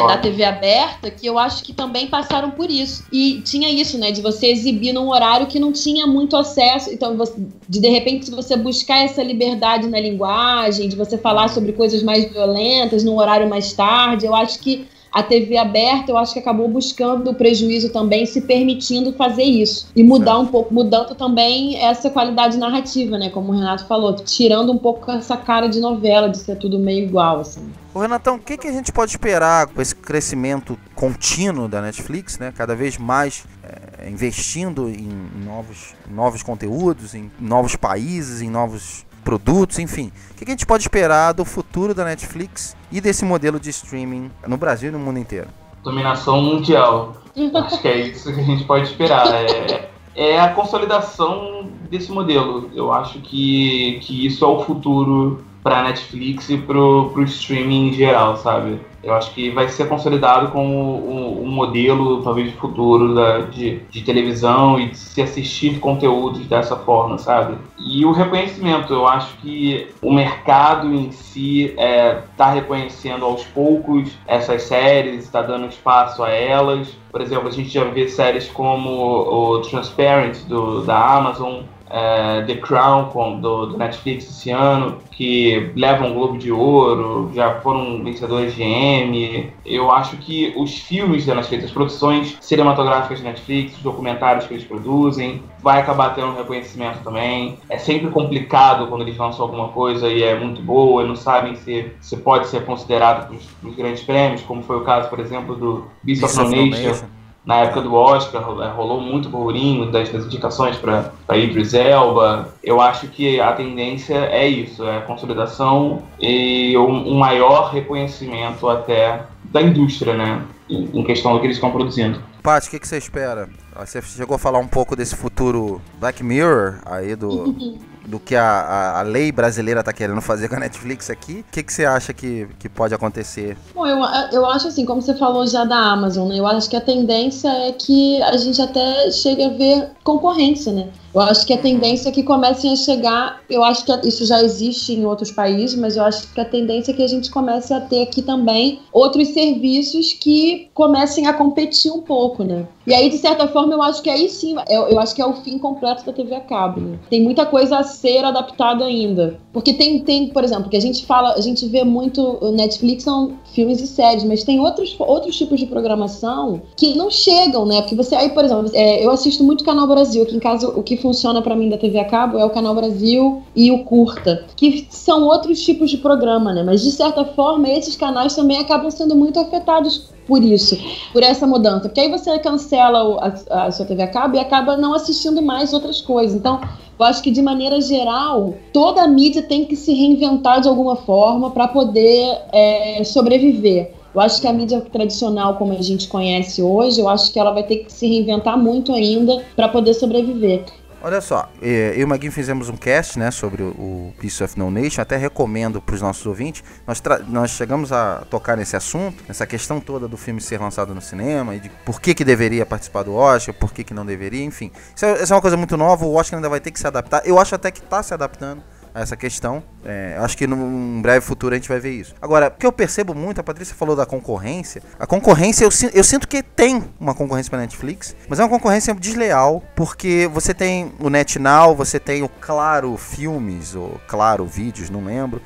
da TV aberta, que eu acho que também passaram por isso. E tinha isso, né, de você exibir num horário que não tinha muito acesso. Então, de repente, se você buscar essa liberdade na linguagem, de você falar sobre coisas mais violentas num horário mais tarde, eu acho que a TV aberta, eu acho que acabou buscando o prejuízo também, se permitindo fazer isso. E mudar um pouco, mudando também essa qualidade narrativa, né? Como o Renato falou, tirando um pouco essa cara de novela, de ser tudo meio igual, assim. Ô Renatão, o que a gente pode esperar com esse crescimento contínuo da Netflix, né? Cada vez mais investindo em novos conteúdos, em novos países, em novos produtos, enfim. O que a gente pode esperar do futuro da Netflix e desse modelo de streaming no Brasil e no mundo inteiro? Dominação mundial. Acho que é isso que a gente pode esperar. É a consolidação desse modelo. Eu acho que isso é o futuro para a Netflix e para o streaming em geral, sabe? Eu acho que vai ser consolidado como um modelo, talvez, de futuro de televisão e de se assistir conteúdos dessa forma, sabe? E o reconhecimento, eu acho que o mercado em si está reconhecendo aos poucos essas séries, está dando espaço a elas. Por exemplo, a gente já vê séries como o Transparent, da Amazon, The Crown, do Netflix esse ano, que levam Globo de Ouro, já foram vencedores de Emmy. Eu acho que os filmes da Netflix, as produções cinematográficas da Netflix, os documentários que eles produzem, vai acabar tendo um reconhecimento também. É sempre complicado quando eles lançam alguma coisa e é muito boa, e não sabem se pode ser considerado para os grandes prêmios, como foi o caso, por exemplo, do Beast of No Nation. Na época do Oscar, rolou muito burburinho das indicações para Idris Elba. Eu acho que a tendência é isso, é a consolidação e um maior reconhecimento até da indústria, né, em questão do que eles estão produzindo. Paty, o que você espera? Você chegou a falar um pouco desse futuro Black Mirror aí do que a lei brasileira tá querendo fazer com a Netflix aqui. O que você acha que pode acontecer? Bom, eu acho assim, como você falou já da Amazon, né? Eu acho que a tendência é que a gente até chegue a ver concorrência, né? Eu acho que a tendência é que comecem a chegar, eu acho que isso já existe em outros países, mas eu acho que a tendência é que a gente comece a ter aqui também outros serviços que comecem a competir um pouco, né? E aí, de certa forma, eu acho que aí sim, eu acho que é o fim completo da TV a cabo, né? Tem muita coisa a ser adaptada ainda. Porque tem, por exemplo, que a gente vê muito, Netflix são filmes e séries, mas tem outros tipos de programação que não chegam, né? Porque você, aí, por exemplo, eu assisto muito Canal Brasil, aqui em casa o que funciona pra mim da TV a cabo é o Canal Brasil e o Curta, que são outros tipos de programa, né? Mas de certa forma, esses canais também acabam sendo muito afetados por isso, por essa mudança. Porque aí você cancela a sua TV a cabo e acaba não assistindo mais outras coisas. Então, eu acho que de maneira geral, toda a mídia tem que se reinventar de alguma forma para poder sobreviver. Eu acho que a mídia tradicional, como a gente conhece hoje, eu acho que ela vai ter que se reinventar muito ainda para poder sobreviver. Olha só, eu e o Maguinho fizemos um cast, né, sobre o Beast of No Nation, até recomendo para os nossos ouvintes. Nós chegamos a tocar nesse assunto, nessa questão toda do filme ser lançado no cinema, e de por que deveria participar do Oscar, por que não deveria, enfim. Isso é uma coisa muito nova, o Oscar ainda vai ter que se adaptar. Eu acho até que está se adaptando a essa questão. Acho que num breve futuro a gente vai ver isso. Agora, o que eu percebo muito, a Patrícia falou da concorrência. A concorrência, eu sinto que tem uma concorrência para Netflix, mas é uma concorrência desleal, porque você tem o NetNow, você tem o Claro Filmes, ou Claro Vídeos, não lembro.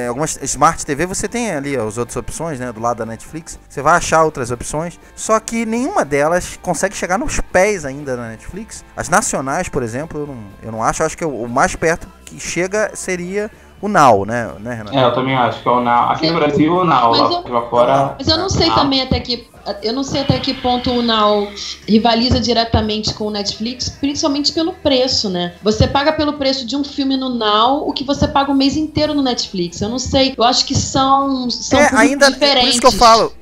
Algumas Smart TV você tem ali as outras opções, né, do lado da Netflix. Você vai achar outras opções, só que nenhuma delas consegue chegar nos pés ainda da Netflix. As nacionais, por exemplo, eu não acho. Eu acho que o mais perto que chega seria o Now, né, Renato? Eu também acho que é o Now. Aqui no Brasil, o Now. Lá fora. Mas eu não sei também até que ponto o Now rivaliza diretamente com o Netflix, principalmente pelo preço, né? Você paga pelo preço de um filme no Now o que você paga o mês inteiro no Netflix. Eu não sei. Eu acho que são ainda diferentes.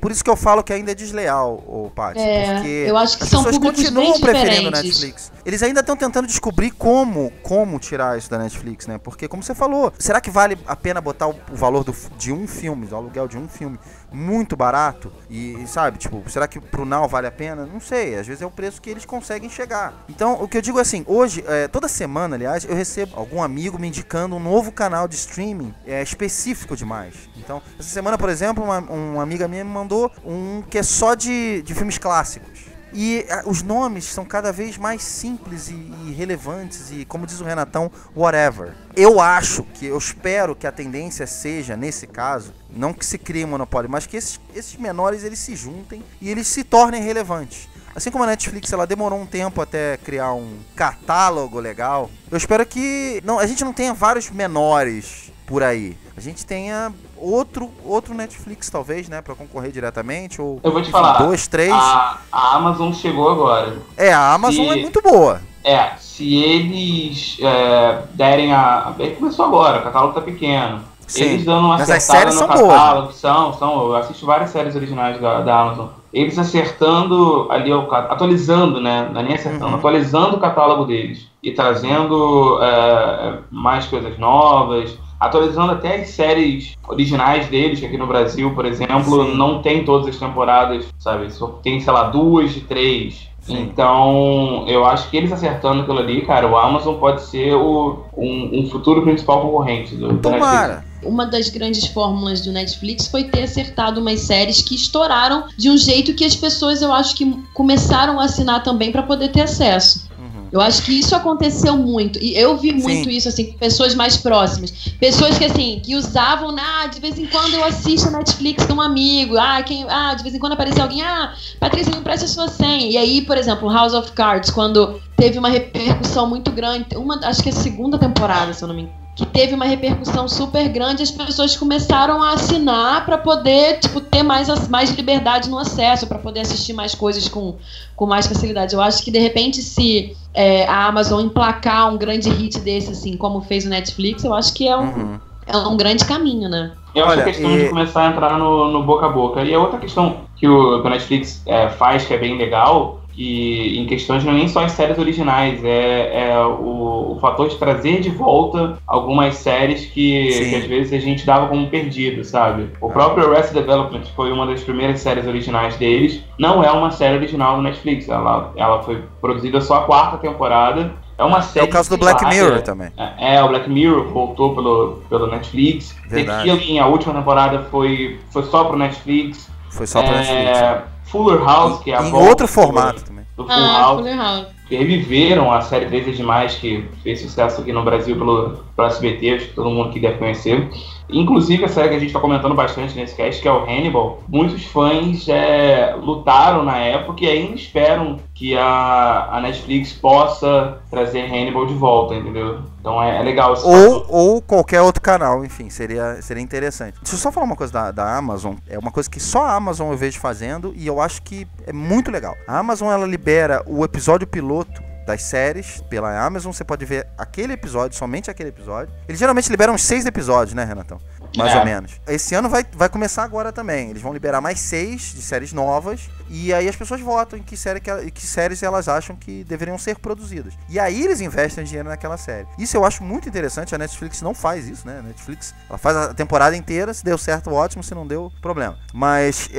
Por isso que eu falo que ainda é desleal, Paty. Porque eu acho que são públicos continuam bem preferindo diferentes. Netflix. Eles ainda estão tentando descobrir como tirar isso da Netflix, né? Porque, como você falou, será que vale a pena botar o valor de um filme, do aluguel de um filme, muito barato e sabe, tipo, será que pro Now vale a pena? Não sei, às vezes é o preço que eles conseguem chegar. Então, o que eu digo é assim, hoje, toda semana, aliás, eu recebo algum amigo me indicando um novo canal de streaming específico demais. Então, essa semana, por exemplo, uma amiga minha me mandou um que é só de filmes clássicos. E os nomes são cada vez mais simples e relevantes e, como diz o Renatão, whatever. Eu espero que a tendência seja, nesse caso, não que se crie um monopólio, mas que esses menores eles se juntem e eles se tornem relevantes. Assim como a Netflix ela demorou um tempo até criar um catálogo legal, eu espero que a gente não tenha vários menores por aí. A gente tenha outro Netflix, talvez, né? Pra concorrer diretamente. Ou, eu vou te falar. 2, 3. A Amazon chegou agora. A Amazon é muito boa. Se eles derem Ele começou agora, o catálogo tá pequeno. Sim. Eles dando uma acertada no catálogo. São. Eu assisto várias séries originais da Amazon. Eles acertando ali, atualizando, né? Não é nem acertando, atualizando o catálogo deles. E trazendo mais coisas novas. Atualizando até as séries originais deles, que aqui no Brasil, por exemplo, não tem todas as temporadas, sabe? Só tem, sei lá, 2 de 3. Sim. Então, eu acho que eles acertando aquilo ali, cara, o Amazon pode ser um futuro principal concorrente do Netflix. Uma das grandes fórmulas do Netflix foi ter acertado umas séries que estouraram de um jeito que as pessoas, eu acho que começaram a assinar também para poder ter acesso. Eu acho que isso aconteceu muito. E eu vi muito isso, assim, com pessoas mais próximas. Pessoas que, assim, que usavam, de vez em quando eu assisto a Netflix com um amigo. De vez em quando aparecia alguém, Patrícia, me empresta a sua senha. E aí, por exemplo, House of Cards, quando teve uma repercussão muito grande, acho que é a segunda temporada, se eu não me engano, que teve uma repercussão super grande, as pessoas começaram a assinar para poder, ter mais liberdade no acesso, para poder assistir mais coisas com mais facilidade. Eu acho que, de repente, se a Amazon emplacar um grande hit desse, assim, como fez o Netflix, eu acho que é um grande caminho, né? Eu acho que a questão de começar a entrar no boca a boca. E a outra questão que o Netflix faz, que é bem legal, que em questões não é nem só as séries originais, o fator de trazer de volta algumas séries que às vezes a gente dava como perdido, sabe? O próprio Arrested Development foi uma das primeiras séries originais deles, não é uma série original do Netflix, ela foi produzida só a 4ª temporada. É uma série. É o caso do Black Mirror também. O Black Mirror voltou pelo Netflix. Verdade. A última temporada foi só pro Netflix. Foi só pro Netflix. Fuller House, que é em outro formato também. Do Fuller House. Que reviveram a série 3 Demais, que fez sucesso aqui no Brasil pelo SBT, acho que todo mundo que deve conhecer. Inclusive a série que a gente está comentando bastante nesse cast, que é o Hannibal, muitos fãs lutaram na época e ainda esperam que a Netflix possa trazer Hannibal de volta, entendeu? Então é legal. Ou qualquer outro canal, enfim, seria interessante. Deixa eu só falar uma coisa da Amazon, é uma coisa que só a Amazon eu vejo fazendo e eu acho que é muito legal. A Amazon, ela libera o episódio piloto das séries pela Amazon, você pode ver aquele episódio, somente aquele episódio. Eles geralmente liberam uns 6 episódios, né, Renatão? Mais ou menos. Esse ano vai começar agora também. Eles vão liberar mais 6 de séries novas. E aí as pessoas votam em que séries elas acham que deveriam ser produzidas. E aí eles investem dinheiro naquela série. Isso eu acho muito interessante. A Netflix não faz isso, né? A Netflix ela faz a temporada inteira. Se deu certo, ótimo. Se não deu, problema. Mas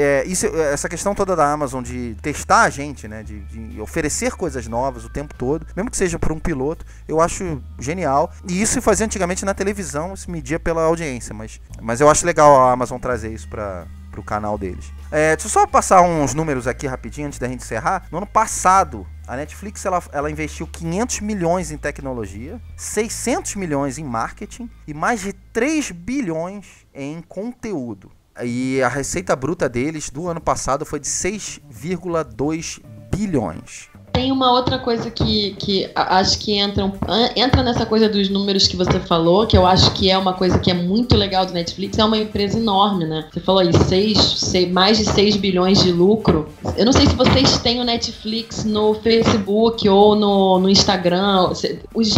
essa questão toda da Amazon de testar a gente, né? De oferecer coisas novas o tempo todo, mesmo que seja por um piloto, eu acho genial. E isso se fazia antigamente na televisão, se media pela audiência. Mas eu acho legal a Amazon trazer isso pro canal deles. Deixa eu só passar uns números aqui rapidinho antes da gente encerrar. No ano passado, a Netflix ela investiu 500 milhões em tecnologia, 600 milhões em marketing e mais de 3 bilhões em conteúdo. E a receita bruta deles do ano passado foi de 6,2 bilhões. Tem uma outra coisa que acho que entra nessa coisa dos números que você falou, que eu acho que é uma coisa que é muito legal do Netflix, é uma empresa enorme, né? Você falou aí, mais de 6 bilhões de lucro. Eu não sei se vocês têm o Netflix no Facebook ou no Instagram.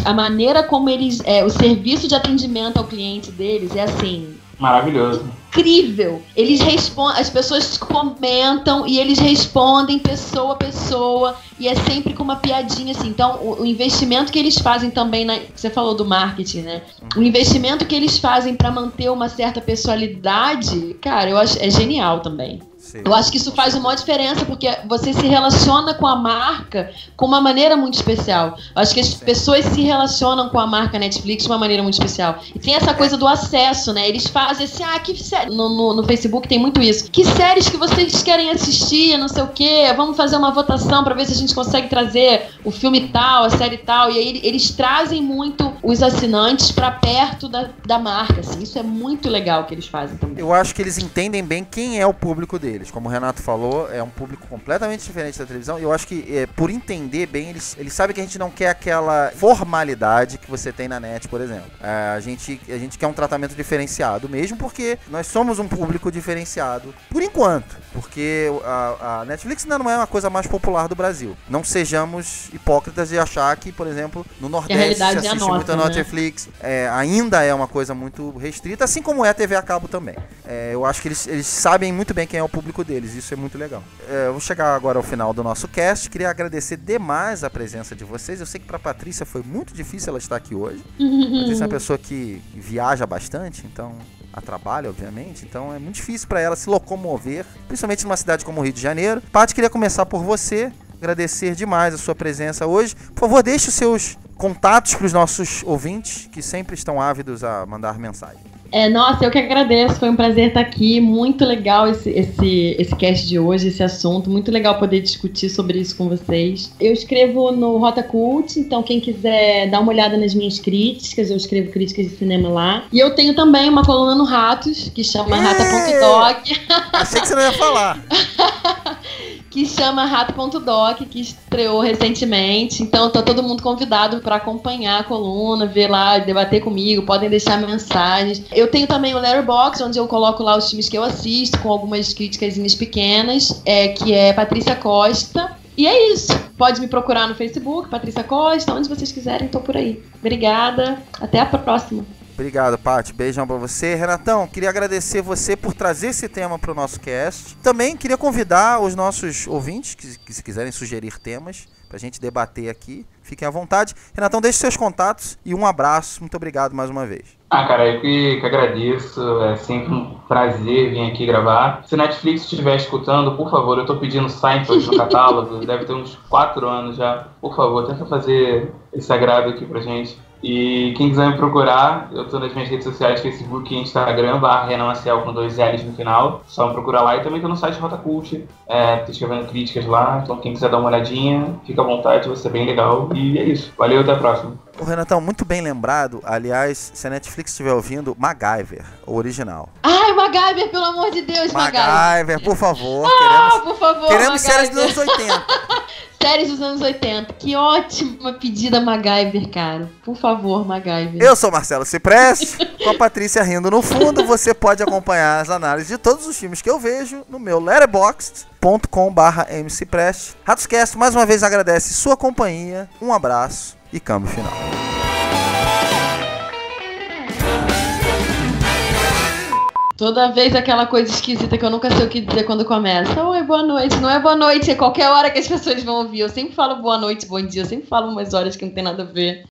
A maneira como eles... o serviço de atendimento ao cliente deles é assim... Maravilhoso. Incrível. Eles respondem, as pessoas comentam e eles respondem pessoa a pessoa e é sempre com uma piadinha assim. Então, o investimento que eles fazem também, você falou do marketing, né? O investimento que eles fazem para manter uma certa pessoalidade, cara, eu acho é genial também. Eu acho que isso faz uma diferença, porque você se relaciona com a marca com uma maneira muito especial. Eu acho que as pessoas se relacionam com a marca Netflix de uma maneira muito especial. E tem essa coisa do acesso, né? Eles fazem assim, que série... No Facebook tem muito isso. Que séries que vocês querem assistir, não sei o quê, vamos fazer uma votação pra ver se a gente consegue trazer o filme tal, a série tal. E aí eles trazem muito os assinantes pra perto da marca, assim. Isso é muito legal que eles fazem também. Eu acho que eles entendem bem quem é o público deles. Como o Renato falou, é um público completamente diferente da televisão. E eu acho que, por entender bem, eles sabem que a gente não quer aquela formalidade que você tem na net, por exemplo. A gente quer um tratamento diferenciado mesmo, porque nós somos um público diferenciado, por enquanto. Porque a Netflix ainda não é uma coisa mais popular do Brasil. Não sejamos hipócritas de achar que, por exemplo, no Nordeste se assiste muito a Netflix. Ainda é uma coisa muito restrita, assim como é a TV a cabo também. Eu acho que eles sabem muito bem quem é o público deles, isso é muito legal. Vou chegar agora ao final do nosso cast, queria agradecer demais a presença de vocês. Eu sei que pra Patrícia foi muito difícil ela estar aqui hoje. Patrícia é uma pessoa que viaja bastante, então a trabalho, obviamente, então é muito difícil para ela se locomover, principalmente numa cidade como o Rio de Janeiro. Paty, queria começar por você, agradecer demais a sua presença hoje. Por favor, deixe os seus contatos para os nossos ouvintes, que sempre estão ávidos a mandar mensagem. Nossa, eu que agradeço, foi um prazer estar aqui, muito legal esse cast de hoje, esse assunto, muito legal poder discutir sobre isso com vocês. Eu escrevo no Rota Cult, então quem quiser dar uma olhada nas minhas críticas, eu escrevo críticas de cinema lá. E eu tenho também uma coluna no Ratos, que chama Rata.doc. Achei que você não ia falar. Que chama Rato.doc, que estreou recentemente. Então tá todo mundo convidado para acompanhar a coluna, ver lá, debater comigo, podem deixar mensagens. Eu tenho também o Letterboxd, onde eu coloco lá os filmes que eu assisto, com algumas críticas pequenas, que é Patrícia Costa. E é isso. Pode me procurar no Facebook, Patrícia Costa, onde vocês quiserem, tô por aí. Obrigada, até a próxima. Obrigado, Paty. Beijão pra você. Renatão, queria agradecer você por trazer esse tema pro nosso cast. Também queria convidar os nossos ouvintes, que se quiserem sugerir temas pra gente debater aqui, fiquem à vontade. Renatão, deixe seus contatos e um abraço. Muito obrigado mais uma vez. Cara, eu que agradeço. É sempre um prazer vir aqui gravar. Se a Netflix estiver escutando, por favor, eu tô pedindo Seinfeld no catálogo. Deve ter uns 4 anos já. Por favor, tenta fazer esse agrado aqui pra gente. E quem quiser me procurar, eu tô nas minhas redes sociais, Facebook e Instagram, /Renan Maciel com 2 L's no final. Só me procurar lá. E também tô no site Rota Cult, tô escrevendo críticas lá. Então quem quiser dar uma olhadinha, fica à vontade, vai ser bem legal. E é isso. Valeu, até a próxima. O Renatão, muito bem lembrado. Aliás, se a Netflix estiver ouvindo, MacGyver, o original. Ai, MacGyver, pelo amor de Deus, MacGyver, por favor. Por favor, queremos séries dos anos 80. Séries dos anos 80. Que ótima pedida, MacGyver, cara. Por favor, MacGyver. Eu sou Marcelo Cipreste, com a Patrícia rindo no fundo. Você pode acompanhar as análises de todos os filmes que eu vejo no meu letterboxd.com/mcipreste. Ratoscast, mais uma vez, agradece sua companhia. Um abraço e câmbio final. Toda vez aquela coisa esquisita que eu nunca sei o que dizer quando começa. Oi, boa noite. Não é boa noite, é qualquer hora que as pessoas vão ouvir. Eu sempre falo boa noite, bom dia. Eu sempre falo umas horas que não tem nada a ver.